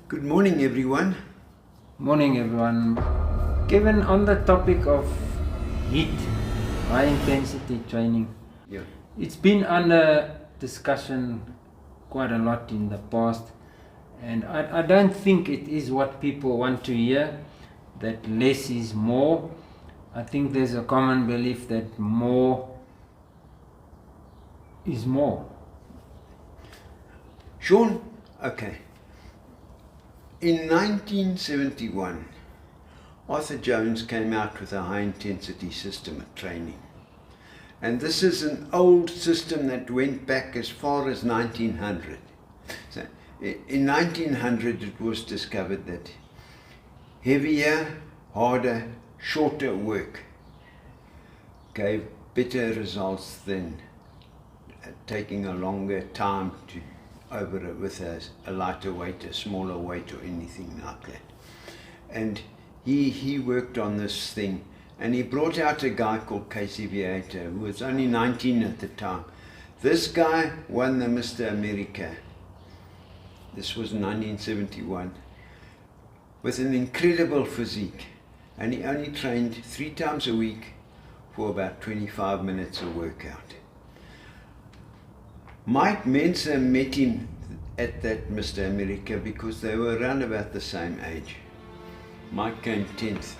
Good morning, everyone. Morning everyone. Kevin, on the topic of HIIT, high intensity training, Yeah. it's been under discussion quite a lot in the past, and I don't think it is what people want to hear, that less is more. I think there's a common belief that more is more. Sean, okay. In 1971, Arthur Jones came out with a high-intensity system of training. And this is an old system that went back as far as 1900. So in 1900, it was discovered that heavier, harder, shorter work gave better results than taking a longer time to over it with a lighter weight, a smaller weight, or anything like that. And he worked on this thing, and he brought out a guy called Viator, who was only 19 at the time. This guy won the Mr. America. This was 1971, with an incredible physique, and he only trained 3 times a week for about 25 minutes of workout. Mike Mentzer met him at that Mr. America because they were around about the same age. Mike came 10th,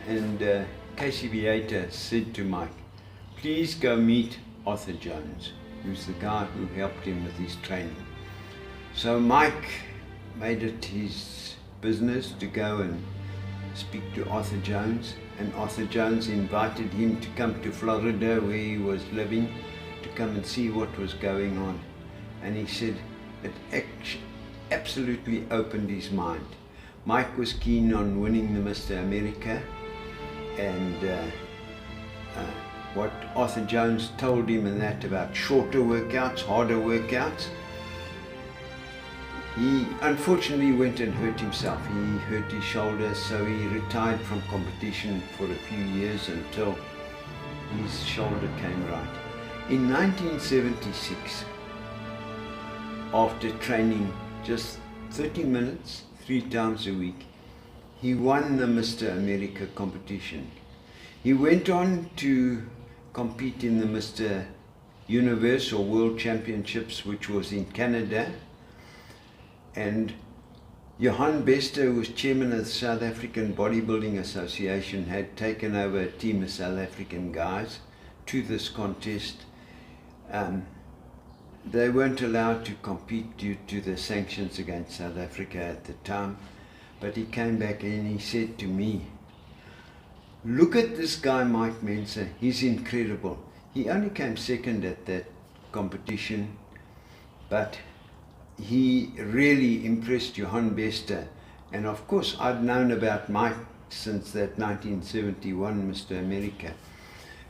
and Viator said to Mike, please go meet Arthur Jones, who's the guy who helped him with his training. So Mike made it his business to go and speak to Arthur Jones, and Arthur Jones invited him to come to Florida, where he was living, to come and see what was going on. And he said it absolutely opened his mind. Mike was keen on winning the Mr. America, and what Arthur Jones told him and that about shorter workouts, harder workouts, he unfortunately went and hurt himself. He hurt his shoulder, so he retired from competition for a few years until his shoulder came right. In 1976, after training just 30 minutes, 3 times a week, he won the Mr. America competition. He went on to compete in the Mr. Universe or World Championships, which was in Canada. And Johan Bester, who was chairman of the South African Bodybuilding Association, had taken over a team of South African guys to this contest. They weren't allowed to compete due to the sanctions against South Africa at the time, but he came back and he said to me, look at this guy Mike Mentzer, he's incredible. He only came second at that competition, but he really impressed Johan Bester. And of course I'd known about Mike since that 1971 Mr. America,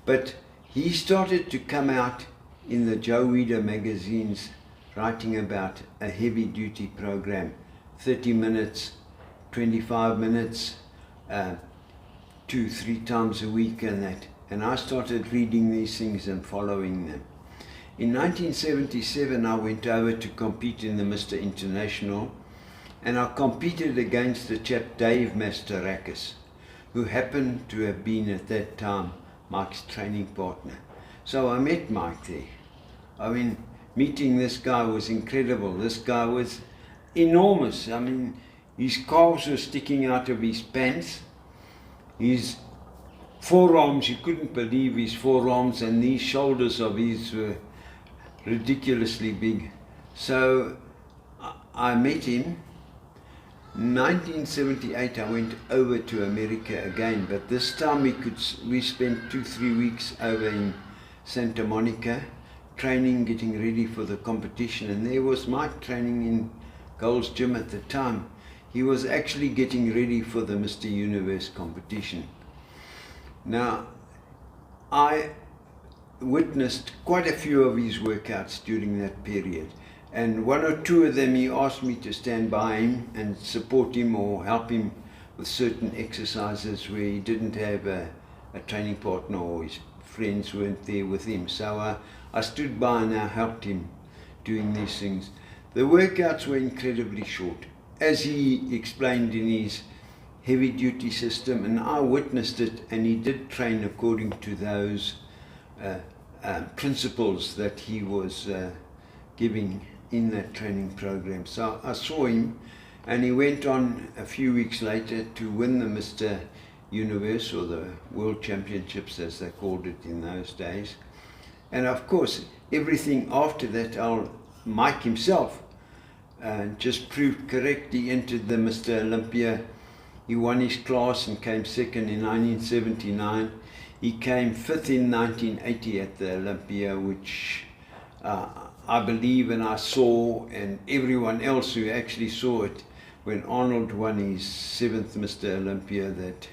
but he started to come out in the Joe Weider magazines writing about a heavy duty program, 30 minutes, 25 minutes, 2-3 times a week and that. And I started reading these things and following them. In 1977 I went over to compete in the Mr. International, and I competed against a chap, Dave Masterakis, who happened to have been at that time Mike's training partner. So I met Mike there. I mean, meeting this guy was incredible. This guy was enormous. I mean, his calves were sticking out of his pants. His forearms, you couldn't believe his forearms, and these shoulders of his were ridiculously big. So I met him. In 1978 I went over to America again, but this time we spent 2-3 weeks over in Santa Monica, training, getting ready for the competition. And there was Mike training in Gold's Gym at the time. He was actually getting ready for the Mr. Universe competition. Now, I witnessed quite a few of his workouts during that period, and 1 or 2 of them he asked me to stand by him and support him or help him with certain exercises where he didn't have a training partner or his friends weren't there with him. So I stood by and I helped him doing these things. The workouts were incredibly short. as he explained in his heavy duty system, and I witnessed it, and he did train according to those principles that he was giving in that training program. So I saw him, and he went on a few weeks later to win the Mr. Universe, or the World Championships as they called it in those days. And of course, everything after that, Mike himself just proved correct. He entered the Mr. Olympia. He won his class and came second in 1979. He came fifth in 1980 at the Olympia, which I believe, and I saw, and everyone else who actually saw it, when Arnold won his 7th Mr. Olympia, that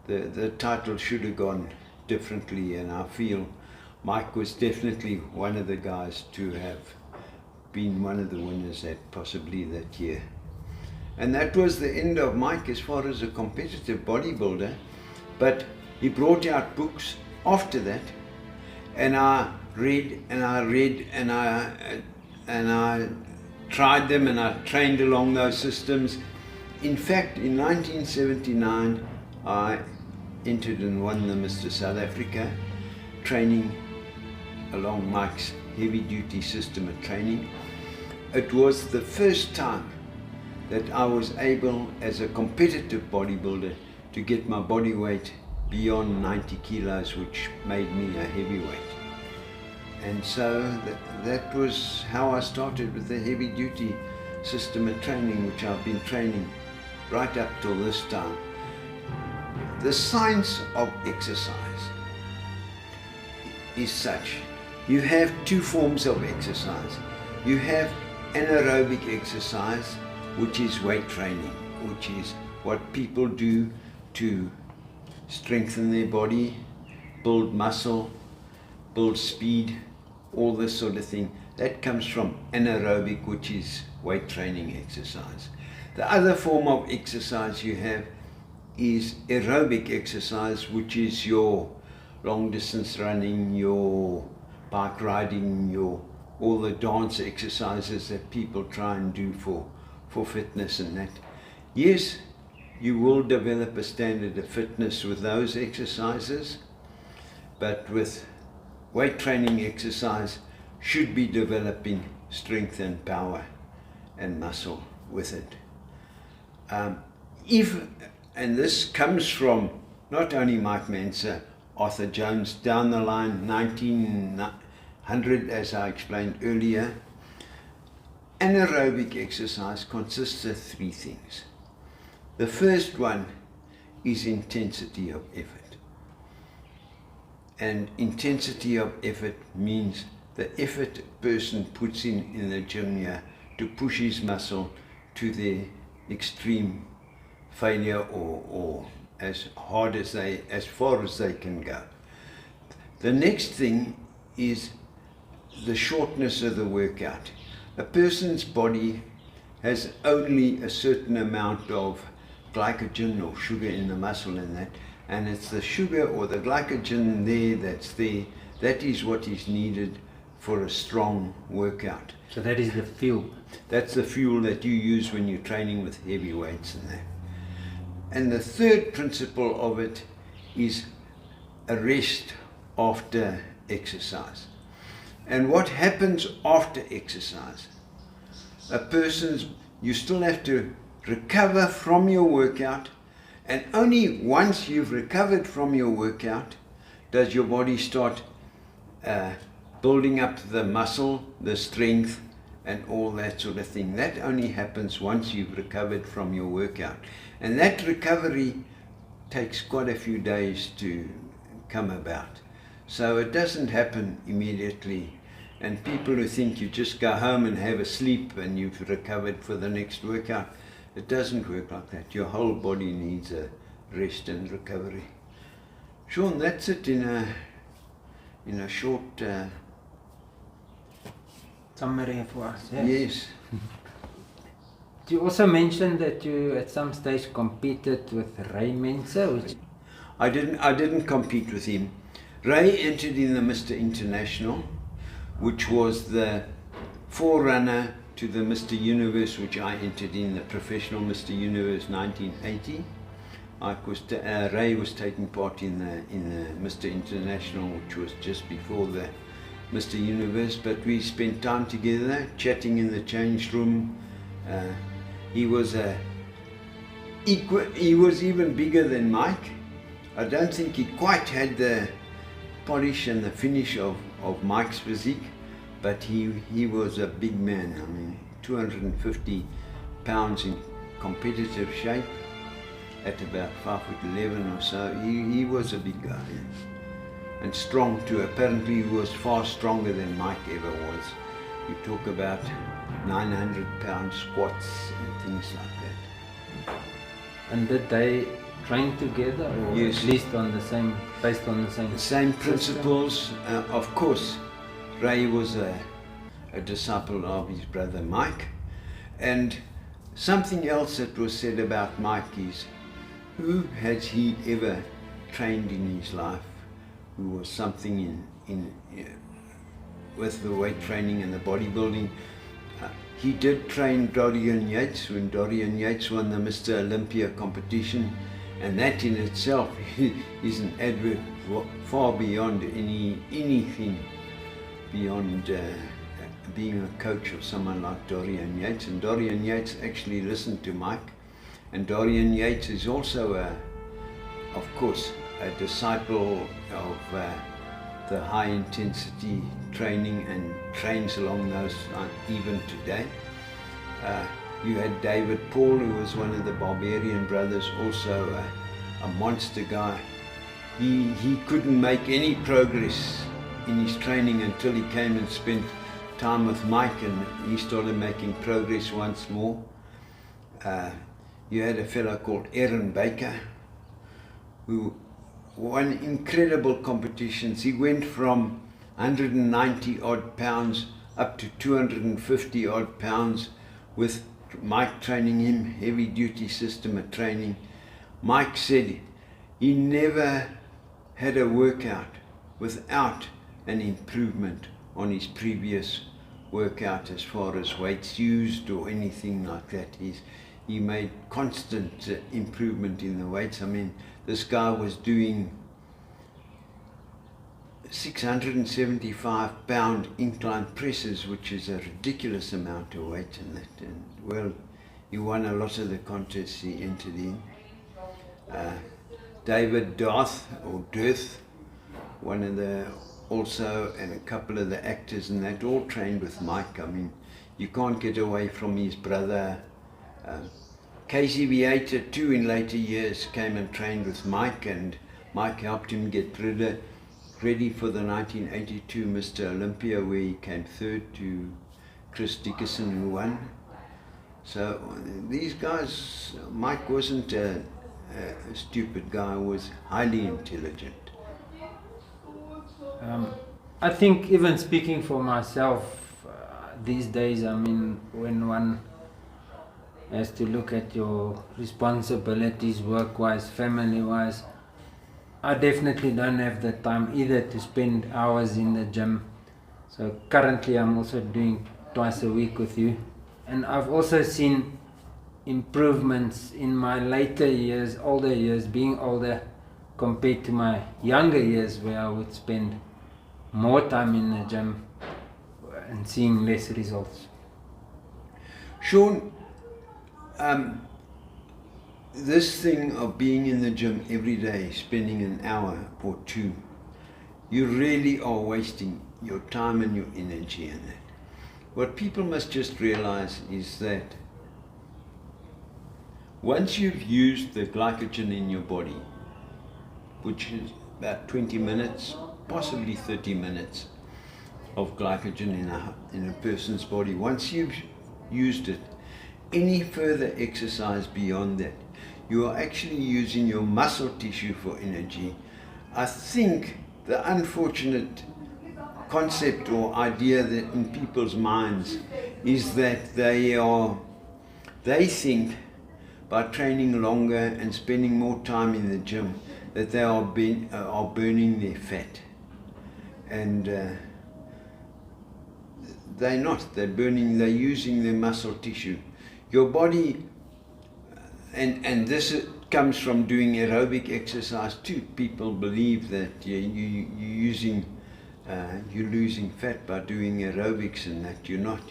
the title should have gone differently, and I feel Mike was definitely one of the guys to have been one of the winners at possibly that year. And that was the end of Mike as far as a competitive bodybuilder, but he brought out books after that, and I read and I read and I tried them, and I trained along those systems. In fact, in 1979 I entered and won the Mr. South Africa, training along Mike's heavy duty system of training. It was the first time that I was able, as a competitive bodybuilder, to get my body weight beyond 90 kilos, which made me a heavyweight. And so that was how I started with the heavy duty system of training, which I've been training right up till this time. The science of exercise is such. You have two forms of exercise. You have anaerobic exercise, which is weight training, which is what people do to strengthen their body, build muscle, build speed, all this sort of thing. That comes from anaerobic, which is weight training exercise. The other form of exercise you have is aerobic exercise, which is your long distance running, your bike riding, all the dance exercises that people try and do for fitness and that. Yes, you will develop a standard of fitness with those exercises, but with weight training exercise should be developing strength and power and muscle with it. And this comes from not only Mike Mentzer, Arthur Jones, down the line, 1900, as I explained earlier. Anaerobic exercise consists of three things. The first one is intensity of effort. And intensity of effort means the effort a person puts in the gym here to push his muscle to their extreme failure, or as far as they can go. The next thing is the shortness of the workout. A person's body has only a certain amount of glycogen or sugar in the muscle in that, and it's the sugar or the glycogen that is what is needed for a strong workout. So that is the fuel. That's the fuel that you use when you're training with heavy weights and that. And the third principle of it is a rest after exercise. And what happens after exercise? You still have to recover from your workout, and only once you've recovered from your workout does your body start building up the muscle, the strength, and all that sort of thing. That only happens once you've recovered from your workout. And that recovery takes quite a few days to come about. So it doesn't happen immediately. And people who think you just go home and have a sleep and you've recovered for the next workout, it doesn't work like that. Your whole body needs a rest and recovery. Sean, that's it in a short summary for us. Yes. Yes. You also mentioned that you at some stage competed with Ray Mentzer. I didn't compete with him. Ray entered in the Mr. International, which was the forerunner to the Mr. Universe, which I entered in, the professional Mr. Universe 1980. Ray was taking part in the Mr. International, which was just before the Mr. Universe, but we spent time together chatting in the change room. He was even bigger than Mike. I don't think he quite had the polish and the finish of Mike's physique, but he was a big man. I mean, 250 pounds in competitive shape at about 5'11" or so. He was a big guy, yeah. And strong too. Apparently he was far stronger than Mike ever was. You talk about 900-pound squats and things like that. And did they train together, or yes, at least based on the same principles? Of course, Ray was a disciple of his brother Mike. And something else that was said about Mike is, who has he ever trained in his life who was something with the weight training and the bodybuilding? He did train Dorian Yates when Dorian Yates won the Mr. Olympia competition, and that in itself is an advert far beyond anything beyond being a coach of someone like Dorian Yates. And Dorian Yates actually listened to Mike, and Dorian Yates is also of course a disciple of the high intensity training and trains along those lines even today. You had David Paul, who was one of the Barbarian brothers, also a monster guy. He couldn't make any progress in his training until he came and spent time with Mike, and he started making progress once more. You had a fellow called Aaron Baker, who won incredible competitions. He went from 190 odd pounds up to 250 odd pounds with Mike training him, heavy duty system of training. Mike said he never had a workout without an improvement on his previous workout as far as weights used or anything like that. He made constant improvement in the weights. I mean, this guy was doing 675 pound incline presses, which is a ridiculous amount of weight in that. And well, he won a lot of the contests he entered in. David Darth, or Dirth, one of the also, and a couple of the actors and that, all trained with Mike. I mean, you can't get away from his brother. Casey Viator too, in later years, came and trained with Mike, and Mike helped him get ready for the 1982 Mr. Olympia, where he came third to Chris Dickerson, who won. So these guys, Mike wasn't a stupid guy, was highly intelligent. I think, even speaking for myself, these days, I mean, when one has to look at your responsibilities, work-wise, family-wise, I definitely don't have the time either to spend hours in the gym. So currently I'm also doing twice a week with you, and I've also seen improvements in my later years, older years, being older, compared to my younger years, where I would spend more time in the gym and seeing less results. Sean, this thing of being in the gym every day, spending an hour or two, you really are wasting your time and your energy in that. What people must just realize is that once you've used the glycogen in your body, which is about 20 minutes, possibly 30 minutes of glycogen in a person's body, once you've used it, any further exercise beyond that, you are actually using your muscle tissue for energy. I think the unfortunate concept or idea that in people's minds is that they think by training longer and spending more time in the gym that they are burning their fat. And they're not. They're burning, they're using their muscle tissue. Your body, and this comes from doing aerobic exercise too. People believe that you're losing fat by doing aerobics, and that you're not.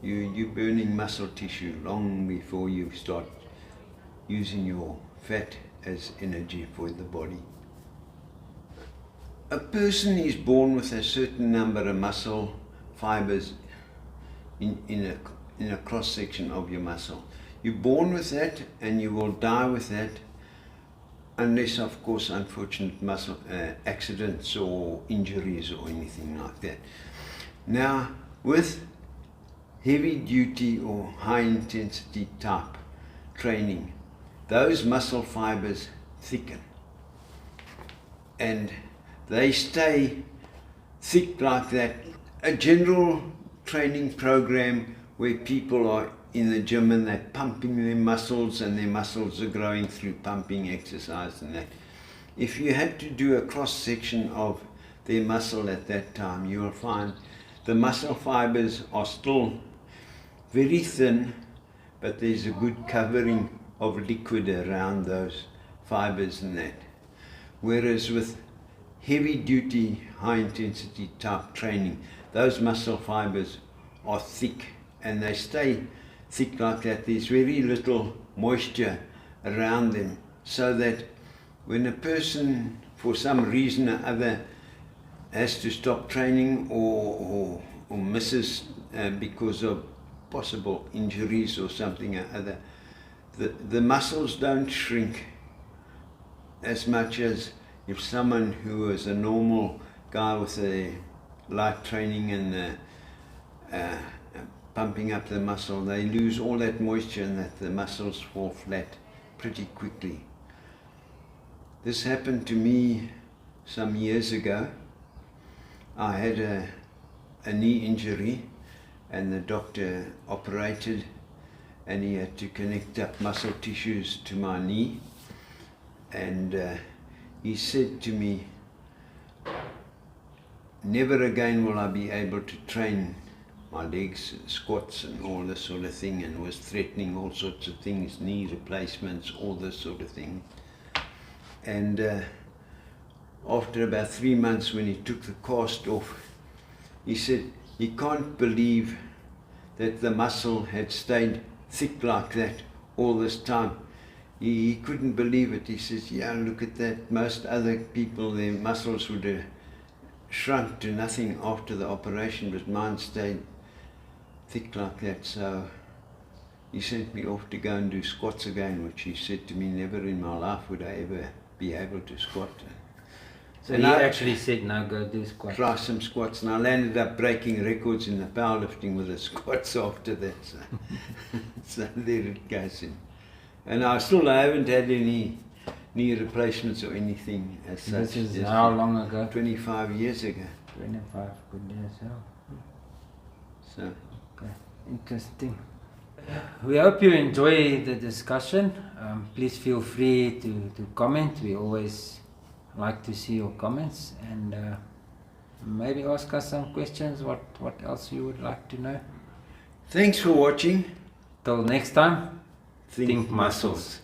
You're burning muscle tissue long before you start using your fat as energy for the body. A person is born with a certain number of muscle fibers in a cross section of your muscle. You're born with that, and you will die with that, unless, of course, unfortunate muscle accidents or injuries or anything like that. Now, with heavy duty or high intensity type training, those muscle fibers thicken, and they stay thick like that. A general training program where people are in the gym and they're pumping their muscles, and their muscles are growing through pumping exercise and that. If you had to do a cross section of their muscle at that time, you will find the muscle fibers are still very thin, but there's a good covering of liquid around those fibers and that. Whereas with heavy duty, high intensity type training, those muscle fibers are thick, and they stay thick like that. There's very little moisture around them, so that when a person, for some reason or other, has to stop training or misses because of possible injuries or something or other, the muscles don't shrink as much as if someone who is a normal guy with a light training and pumping up the muscle, they lose all that moisture, and that the muscles fall flat pretty quickly. This happened to me some years ago. I had a knee injury, and the doctor operated, and he had to connect up muscle tissues to my knee, and he said to me, never again will I be able to train my legs, squats and all this sort of thing, and was threatening all sorts of things, knee replacements, all this sort of thing. And after about 3 months, when he took the cast off, he said he can't believe that the muscle had stayed thick like that all this time. He couldn't believe it. He says, yeah, look at that. Most other people, their muscles would have shrunk to nothing after the operation, but mine stayed thick like that. So he sent me off to go and do squats again, which he said to me, never in my life would I ever be able to squat. So he actually said, no, go do squats. Try some squats, and I landed up breaking records in the powerlifting with the squats after that. So, so there it goes in. And I haven't had any knee replacements or anything as such. This is how long ago? 25 years ago. 25, good years, yeah. So. Okay, interesting. We hope you enjoy the discussion. Please feel free to comment. We always like to see your comments, and maybe ask us some questions, what else you would like to know. Thanks for watching. Till next time, Think muscles.